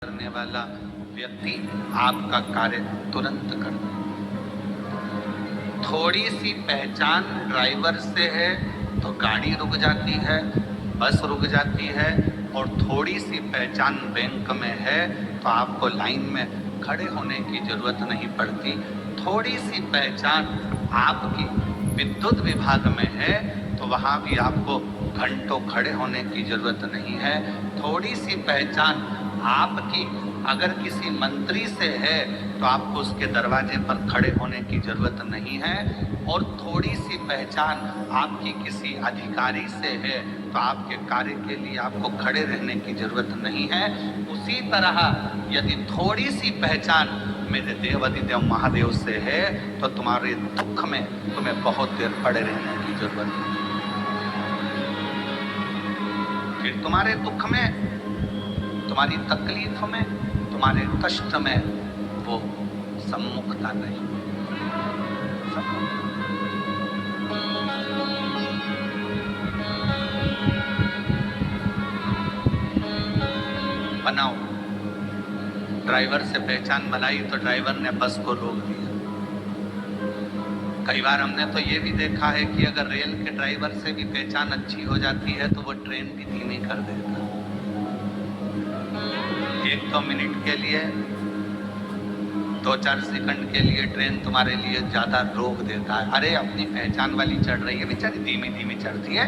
करने वाला व्यक्ति आपका कार्य तुरंत कर दे। थोड़ी सी पहचान ड्राइवर से है तो गाड़ी रुक जाती है, बस रुक जाती है, और थोड़ी सी पहचान बैंक में है तो आपको लाइन में खड़े होने की जरूरत नहीं पड़ती। थोड़ी सी पहचान आपकी विद्युत विभाग में है तो वहाँ भी आपको घंटों खड़े होने की जरूरत नहीं है। थोड़ी सी पहचान आपकी अगर किसी मंत्री से है तो आपको उसके दरवाजे पर खड़े होने की जरूरत नहीं है, और थोड़ी सी पहचान आपकी किसी अधिकारी से है तो आपके कार्य के लिए आपको खड़े रहने की जरूरत नहीं है। उसी तरह यदि थोड़ी सी पहचान मेरे देवाधिदेव महादेव से है तो तुम्हारे दुख में तुम्हें बहुत देर पड़े रहने की जरूरत है। फिर तुम्हारे दुख में, तुम्हारी तकलीफ में, तुम्हारे कष्ट में वो सम्मुखता नहीं। बनाओ। ड्राइवर से पहचान बनाई तो ड्राइवर ने बस को रोक दिया। कई बार हमने तो ये भी देखा है कि अगर रेल के ड्राइवर से भी पहचान अच्छी हो जाती है तो वो ट्रेन भी धीमी कर देता है। 1-2 मिनट के लिए, 2-4 सेकंड के लिए ट्रेन तुम्हारे लिए ज्यादा रोक देता है। अरे अपनी पहचान वाली चढ़ रही है, बेचारी धीमी धीमी चढ़ती है।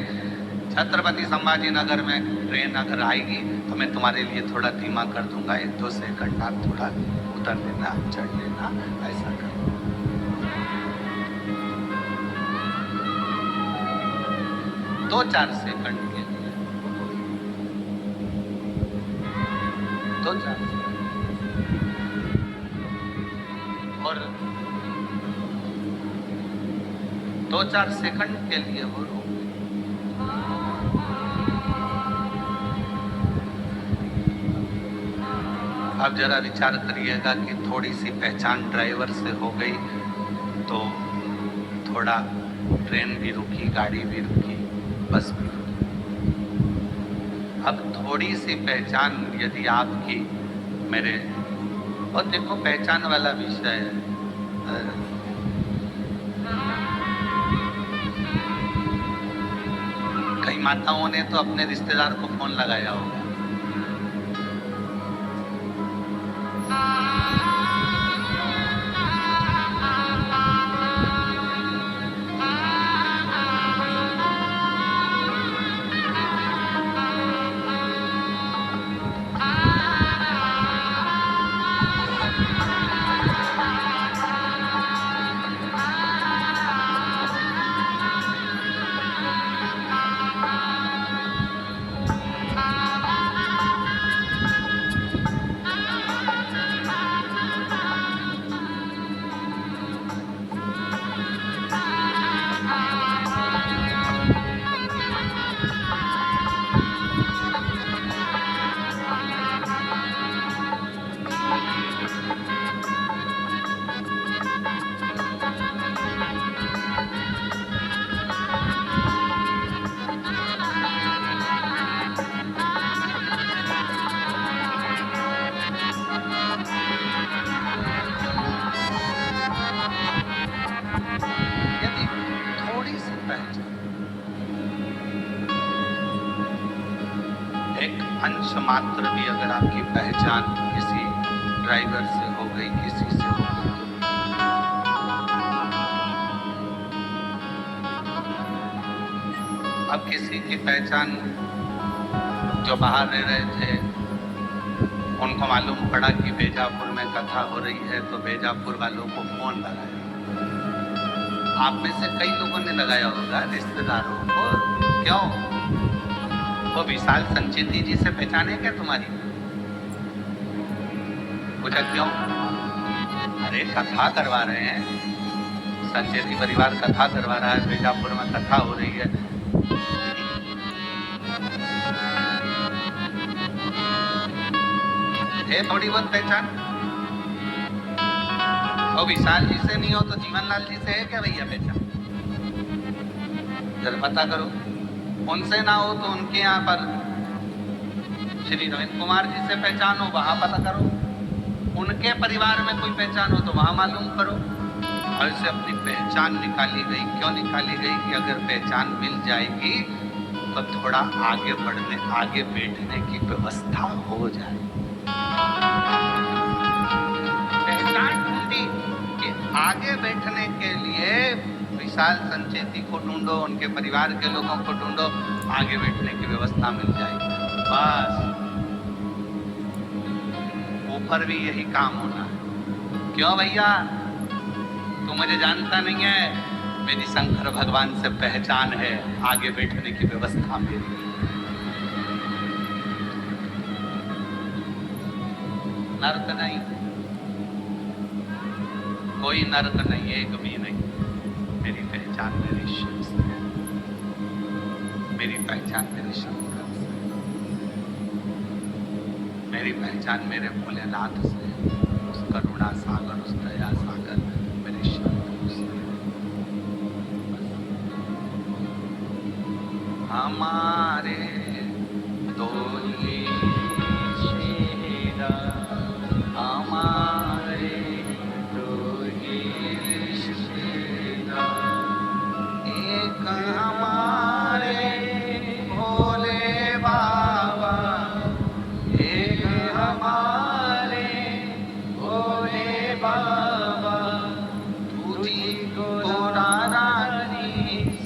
छत्रपति संभाजी नगर में ट्रेन अगर आएगी तो मैं तुम्हारे लिए थोड़ा धीमा कर दूंगा, 1-2 सेकंड आप थोड़ा उतर लेना, चढ़ लेना, ऐसा कर। 2-4 सेकंड के लिए, 2-4 और 2-4 सेकंड के लिए वो रोक। अब जरा विचार करिएगा कि थोड़ी सी पहचान ड्राइवर से हो गई तो थोड़ा ट्रेन भी रुकी, गाड़ी भी रुकी, बस भी रुकी। अब थोड़ी सी पहचान यदि आपकी मेरे, और देखो पहचान वाला विषय है, कई माताओं ने तो अपने रिश्तेदार को फोन लगाया होगा। अंश मात्र भी अगर आपकी पहचान किसी ड्राइवर से हो गई, किसी से हो गई, अब किसी की पहचान जो बाहर रह रहे थे उनको मालूम पड़ा कि बेजापुर में कथा हो रही है तो बेजापुर वालों को फोन लगाया। आप में से कई लोगों ने लगाया होगा रिश्तेदारों को, क्यों? वो विशाल संचेती जी से पहचाने क्या तुम्हारी? पूछा क्यों? अरे कथा करवा रहे हैं, संचेती परिवार कथा करवा रहा है, बेजापुर में कथा हो रही है। थोड़ी बहुत पहचान। और विशाल जी से नहीं हो तो जीवनलाल जी से है क्या भैया पहचान? जरा पता करो। उनसे ना हो तो उनके यहाँ पर श्री रविंद्र कुमार जी से पहचान हो वहां पता करो, उनके परिवार में कोई पहचान हो तो वहां मालूम करो। और इसे अपनी पहचान निकाली गई। क्यों निकाली गई? कि अगर पहचान मिल जाएगी तो थोड़ा आगे बढ़ने, आगे बैठने की व्यवस्था हो जाए। पहचान ढूंढी कि आगे बैठने के लिए विशाल संचेती को ढूंढो, उनके परिवार के लोगों को ढूंढो, आगे बैठने की व्यवस्था मिल जाएगी। बस ऊपर भी यही काम होना है। क्यों भैया? तू मुझे जानता नहीं है, मेरी शंकर भगवान से पहचान है, आगे बैठने की व्यवस्था मेरी। नर्क नहीं, कोई नर्क नहीं, एक भी नहीं। मेरी पहचान मेरे शिव से, मेरी पहचान मेरे शंकर से, मेरी पहचान मेरे भोलेनाथ से, उस करुणा सागर, उस दया सागर मेरे शंकर से। हमारे दो ही शेरा, हमारे दो ही शेरा, एक हमारे भोले बाबा, एक हमारे भोले बाबा, तुझी को रानी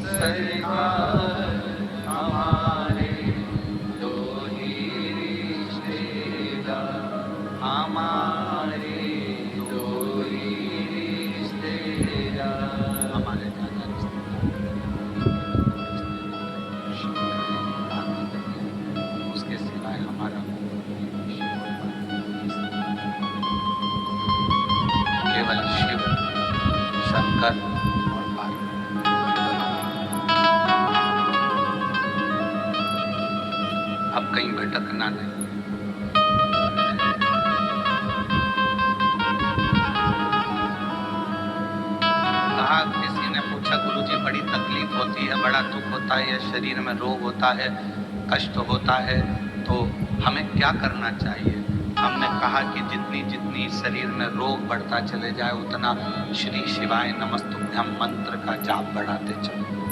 सरकार, हमारे दो ही रिश्तेदार, हमारे दो ही रिश्तेदार, हमारे दादा रिश्तेदार, उसके सिवाय हमारा केवल शिव, शंकर और पार्वती। अब कहीं भटकना नहीं। कहा, किसी ने पूछा, गुरुजी बड़ी तकलीफ होती है, बड़ा दुख होता है, शरीर में रोग होता है, कष्ट होता है, तो हमें क्या करना चाहिए? हमने कहा कि जितनी जितनी शरीर में रोग बढ़ता चले जाए, उतना श्री शिवाय नमस्तुभ्यम मंत्र का जाप बढ़ाते चलो।